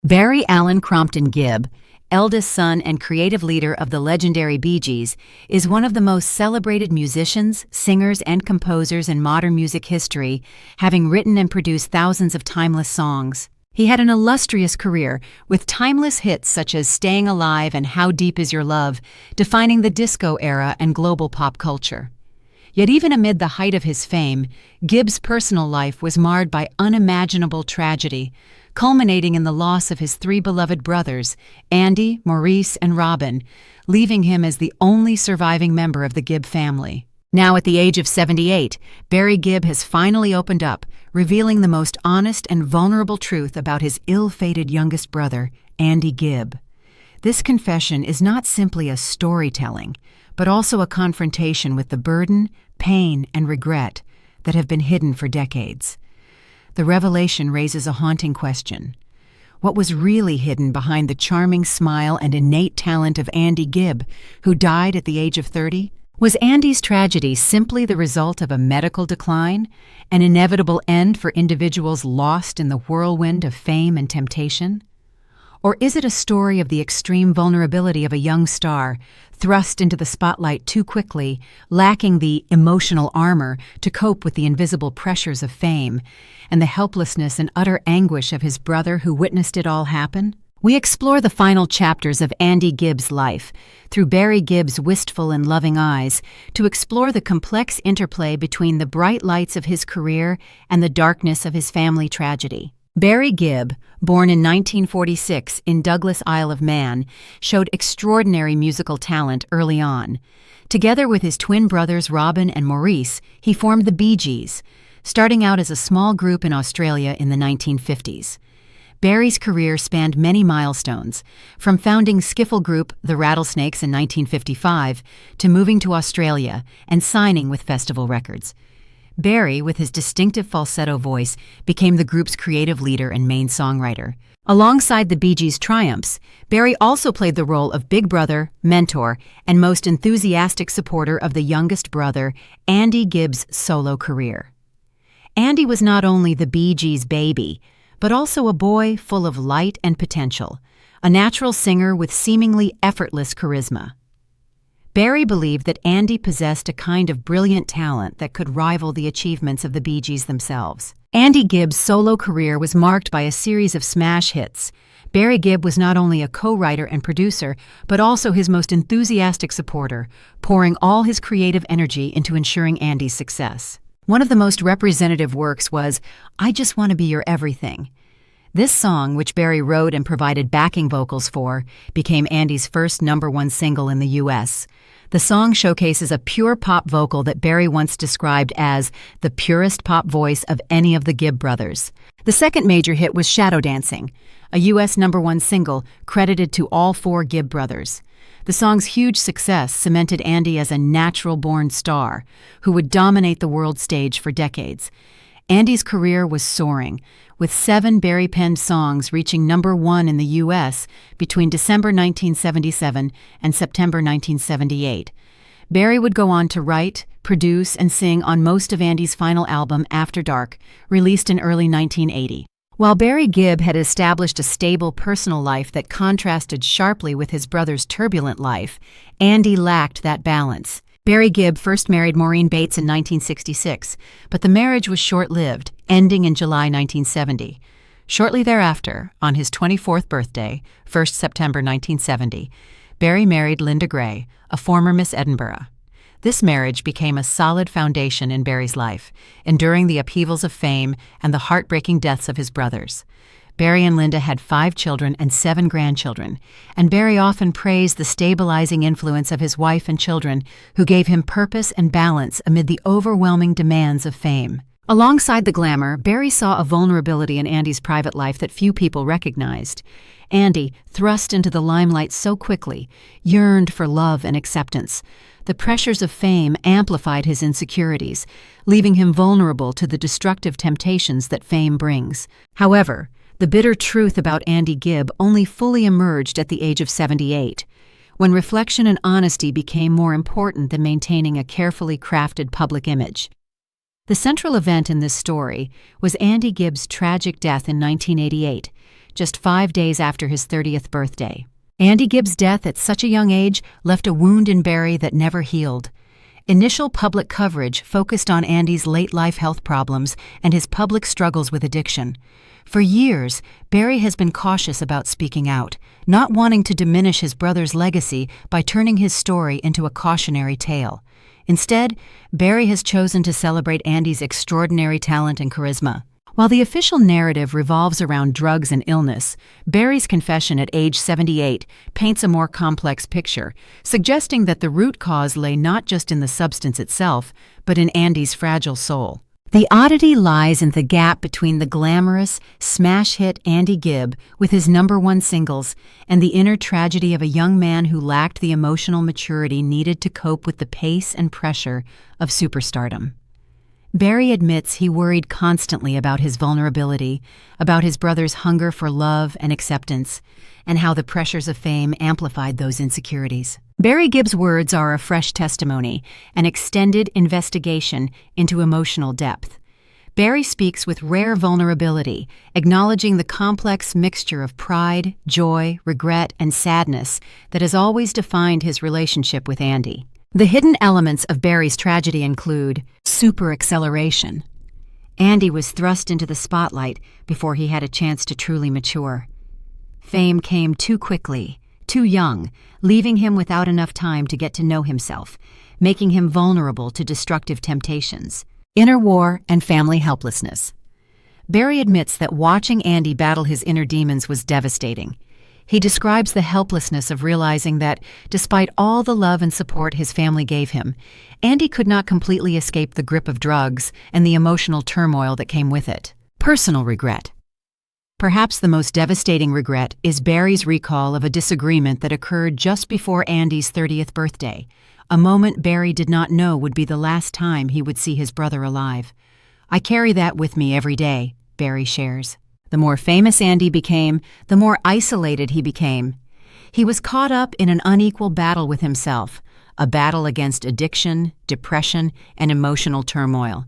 Barry Alan Crompton Gibb, eldest son and creative leader of the legendary Bee Gees, is one of the most celebrated musicians, singers, and composers in modern music history, having written and produced thousands of timeless songs. He had an illustrious career, with timeless hits such as Staying Alive and How Deep Is Your Love, defining the disco era and global pop culture. Yet even amid the height of his fame, Gibb's personal life was marred by unimaginable tragedy, culminating in the loss of his three beloved brothers, Andy, Maurice, and Robin, leaving him as the only surviving member of the Gibb family. Now at the age of 78, Barry Gibb has finally opened up, revealing the most honest and vulnerable truth about his ill-fated youngest brother, Andy Gibb. This confession is not simply a storytelling, but also a confrontation with the burden, pain, and regret that have been hidden for decades. The revelation raises a haunting question. What was really hidden behind the charming smile and innate talent of Andy Gibb, who died at the age of 30? Was Andy's tragedy simply the result of a medical decline, an inevitable end for individuals lost in the whirlwind of fame and temptation? Or is it a story of the extreme vulnerability of a young star, thrust into the spotlight too quickly, lacking the emotional armor to cope with the invisible pressures of fame, and the helplessness and utter anguish of his brother who witnessed it all happen? We explore the final chapters of Andy Gibb's life, through Barry Gibb's wistful and loving eyes, to explore the complex interplay between the bright lights of his career and the darkness of his family tragedy. Barry Gibb, born in 1946 in Douglas, Isle of Man, showed extraordinary musical talent early on. Together with his twin brothers Robin and Maurice, he formed the Bee Gees, starting out as a small group in Australia in the 1950s. Barry's career spanned many milestones, from founding skiffle group The Rattlesnakes in 1955 to moving to Australia and signing with Festival Records. Barry, with his distinctive falsetto voice, became the group's creative leader and main songwriter. Alongside the Bee Gees' triumphs, Barry also played the role of big brother, mentor, and most enthusiastic supporter of the youngest brother, Andy Gibb's solo career. Andy was not only the Bee Gees' baby, but also a boy full of light and potential, a natural singer with seemingly effortless charisma. Barry believed that Andy possessed a kind of brilliant talent that could rival the achievements of the Bee Gees themselves. Andy Gibb's solo career was marked by a series of smash hits. Barry Gibb was not only a co-writer and producer, but also his most enthusiastic supporter, pouring all his creative energy into ensuring Andy's success. One of the most representative works was I Just Want to Be Your Everything. This song, which Barry wrote and provided backing vocals for, became Andy's first #1 single in the U.S. The song showcases a pure pop vocal that Barry once described as the purest pop voice of any of the Gibb brothers. The second major hit was Shadow Dancing, a U.S. #1 single credited to all four Gibb brothers. The song's huge success cemented Andy as a natural-born star who would dominate the world stage for decades. Andy's career was soaring, with 7 Barry-penned songs reaching #1 in the U.S. between December 1977 and September 1978. Barry would go on to write, produce, and sing on most of Andy's final album, After Dark, released in early 1980. While Barry Gibb had established a stable personal life that contrasted sharply with his brother's turbulent life, Andy lacked that balance. Barry Gibb first married Maureen Bates in 1966, but the marriage was short-lived, ending in July 1970. Shortly thereafter, on his 24th birthday, 1st September 1970, Barry married Linda Gray, a former Miss Edinburgh. This marriage became a solid foundation in Barry's life, enduring the upheavals of fame and the heartbreaking deaths of his brothers. Barry and Linda had 5 children and 7 grandchildren, and Barry often praised the stabilizing influence of his wife and children, who gave him purpose and balance amid the overwhelming demands of fame. Alongside the glamour, Barry saw a vulnerability in Andy's private life that few people recognized. Andy, thrust into the limelight so quickly, yearned for love and acceptance. The pressures of fame amplified his insecurities, leaving him vulnerable to the destructive temptations that fame brings. However, the bitter truth about Andy Gibb only fully emerged at the age of 78, when reflection and honesty became more important than maintaining a carefully crafted public image. The central event in this story was Andy Gibb's tragic death in 1988, just 5 days after his 30th birthday. Andy Gibb's death at such a young age left a wound in Barry that never healed. Initial public coverage focused on Andy's late-life health problems and his public struggles with addiction. For years, Barry has been cautious about speaking out, not wanting to diminish his brother's legacy by turning his story into a cautionary tale. Instead, Barry has chosen to celebrate Andy's extraordinary talent and charisma. While the official narrative revolves around drugs and illness, Barry's confession at age 78 paints a more complex picture, suggesting that the root cause lay not just in the substance itself, but in Andy's fragile soul. The oddity lies in the gap between the glamorous, smash hit Andy Gibb with his #1 singles and the inner tragedy of a young man who lacked the emotional maturity needed to cope with the pace and pressure of superstardom. Barry admits he worried constantly about his vulnerability, about his brother's hunger for love and acceptance, and how the pressures of fame amplified those insecurities. Barry Gibb's words are a fresh testimony, an extended investigation into emotional depth. Barry speaks with rare vulnerability, acknowledging the complex mixture of pride, joy, regret, and sadness that has always defined his relationship with Andy. The hidden elements of Barry's tragedy include super-acceleration. Andy was thrust into the spotlight before he had a chance to truly mature. Fame came too quickly, too young, leaving him without enough time to get to know himself, making him vulnerable to destructive temptations. Inner war and family helplessness. Barry admits that watching Andy battle his inner demons was devastating. He describes the helplessness of realizing that, despite all the love and support his family gave him, Andy could not completely escape the grip of drugs and the emotional turmoil that came with it. Personal regret. Perhaps the most devastating regret is Barry's recall of a disagreement that occurred just before Andy's 30th birthday, a moment Barry did not know would be the last time he would see his brother alive. "I carry that with me every day," Barry shares. The more famous Andy became, the more isolated he became. He was caught up in an unequal battle with himself, a battle against addiction, depression, and emotional turmoil.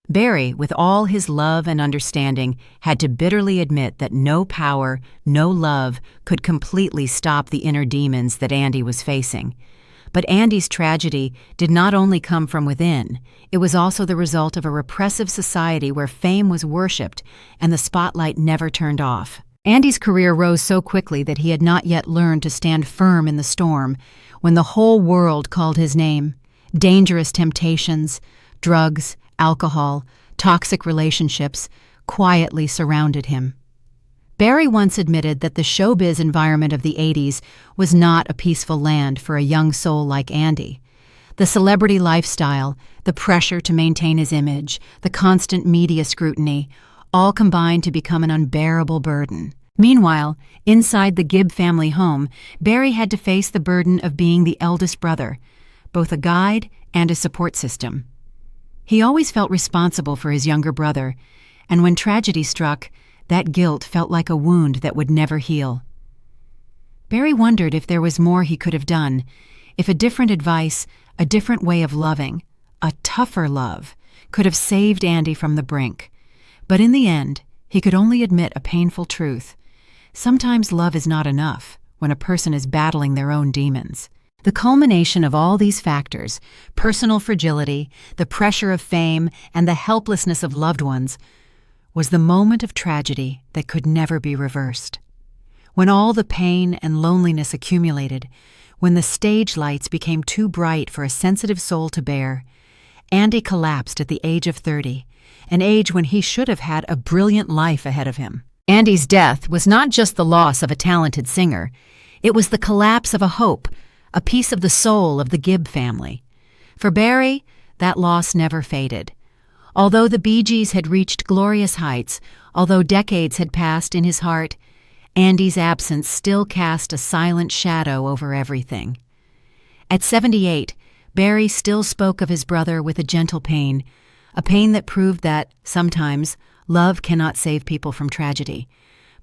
Barry, with all his love and understanding, had to bitterly admit that no power, no love could completely stop the inner demons that Andy was facing. But Andy's tragedy did not only come from within, it was also the result of a repressive society where fame was worshipped and the spotlight never turned off. Andy's career rose so quickly that he had not yet learned to stand firm in the storm when the whole world called his name. Dangerous temptations, drugs, alcohol, toxic relationships quietly surrounded him. Barry once admitted that the showbiz environment of the 80s was not a peaceful land for a young soul like Andy. The celebrity lifestyle, the pressure to maintain his image, the constant media scrutiny, all combined to become an unbearable burden. Meanwhile, inside the Gibb family home, Barry had to face the burden of being the eldest brother, both a guide and a support system. He always felt responsible for his younger brother, and when tragedy struck, that guilt felt like a wound that would never heal. Barry wondered if there was more he could have done, if a different advice, a different way of loving, a tougher love, could have saved Andy from the brink. But in the end, he could only admit a painful truth. Sometimes love is not enough when a person is battling their own demons. The culmination of all these factors, personal fragility, the pressure of fame, and the helplessness of loved ones, was the moment of tragedy that could never be reversed. When all the pain and loneliness accumulated, when the stage lights became too bright for a sensitive soul to bear, Andy collapsed at the age of 30, an age when he should have had a brilliant life ahead of him. Andy's death was not just the loss of a talented singer, it was the collapse of a hope, a piece of the soul of the Gibb family. For Barry, that loss never faded. Although the Bee Gees had reached glorious heights, although decades had passed in his heart, Andy's absence still cast a silent shadow over everything. At 78, Barry still spoke of his brother with a gentle pain, a pain that proved that, sometimes, love cannot save people from tragedy,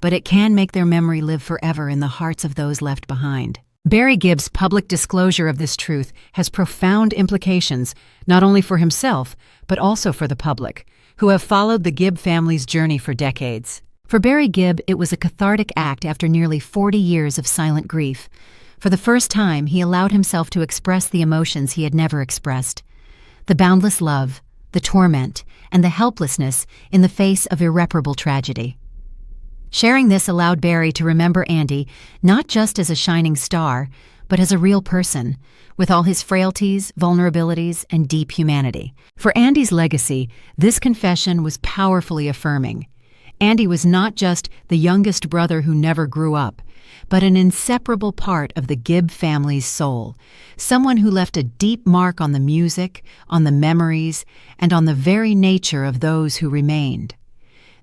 but it can make their memory live forever in the hearts of those left behind. Barry Gibb's public disclosure of this truth has profound implications, not only for himself, but also for the public, who have followed the Gibb family's journey for decades. For Barry Gibb, it was a cathartic act after nearly 40 years of silent grief. For the first time, he allowed himself to express the emotions he had never expressed: the boundless love, the torment, and the helplessness in the face of irreparable tragedy. Sharing this allowed Barry to remember Andy not just as a shining star, but as a real person, with all his frailties, vulnerabilities, and deep humanity. For Andy's legacy, this confession was powerfully affirming. Andy was not just the youngest brother who never grew up, but an inseparable part of the Gibb family's soul, someone who left a deep mark on the music, on the memories, and on the very nature of those who remained.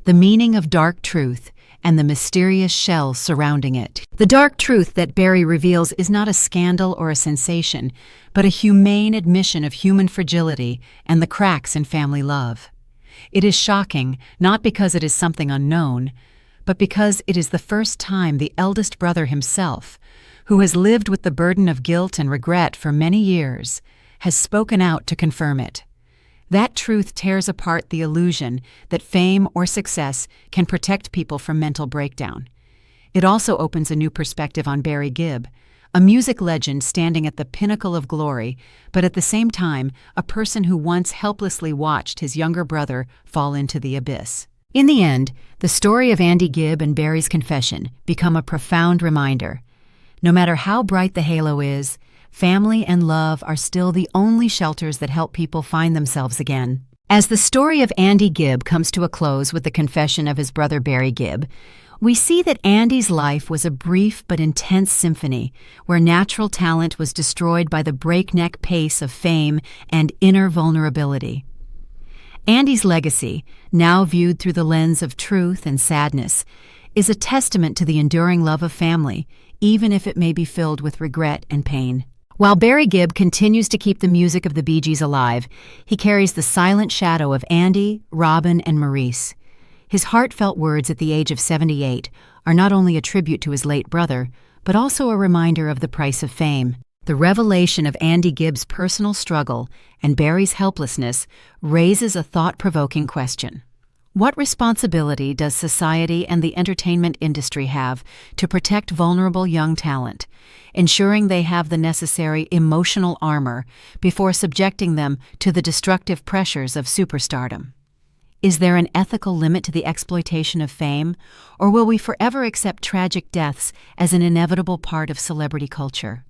The meaning of dark truth and the mysterious shell surrounding it. The dark truth that Barry reveals is not a scandal or a sensation, but a humane admission of human fragility and the cracks in family love. It is shocking, not because it is something unknown, but because it is the first time the eldest brother himself, who has lived with the burden of guilt and regret for many years, has spoken out to confirm it. That truth tears apart the illusion that fame or success can protect people from mental breakdown. It also opens a new perspective on Barry Gibb, a music legend standing at the pinnacle of glory, but at the same time, a person who once helplessly watched his younger brother fall into the abyss. In the end, the story of Andy Gibb and Barry's confession become a profound reminder. No matter how bright the halo is, family and love are still the only shelters that help people find themselves again. As the story of Andy Gibb comes to a close with the confession of his brother Barry Gibb, we see that Andy's life was a brief but intense symphony where natural talent was destroyed by the breakneck pace of fame and inner vulnerability. Andy's legacy, now viewed through the lens of truth and sadness, is a testament to the enduring love of family, even if it may be filled with regret and pain. While Barry Gibb continues to keep the music of the Bee Gees alive, he carries the silent shadow of Andy, Robin, and Maurice. His heartfelt words at the age of 78 are not only a tribute to his late brother, but also a reminder of the price of fame. The revelation of Andy Gibb's personal struggle and Barry's helplessness raises a thought-provoking question. What responsibility does society and the entertainment industry have to protect vulnerable young talent, ensuring they have the necessary emotional armor before subjecting them to the destructive pressures of superstardom? Is there an ethical limit to the exploitation of fame, or will we forever accept tragic deaths as an inevitable part of celebrity culture?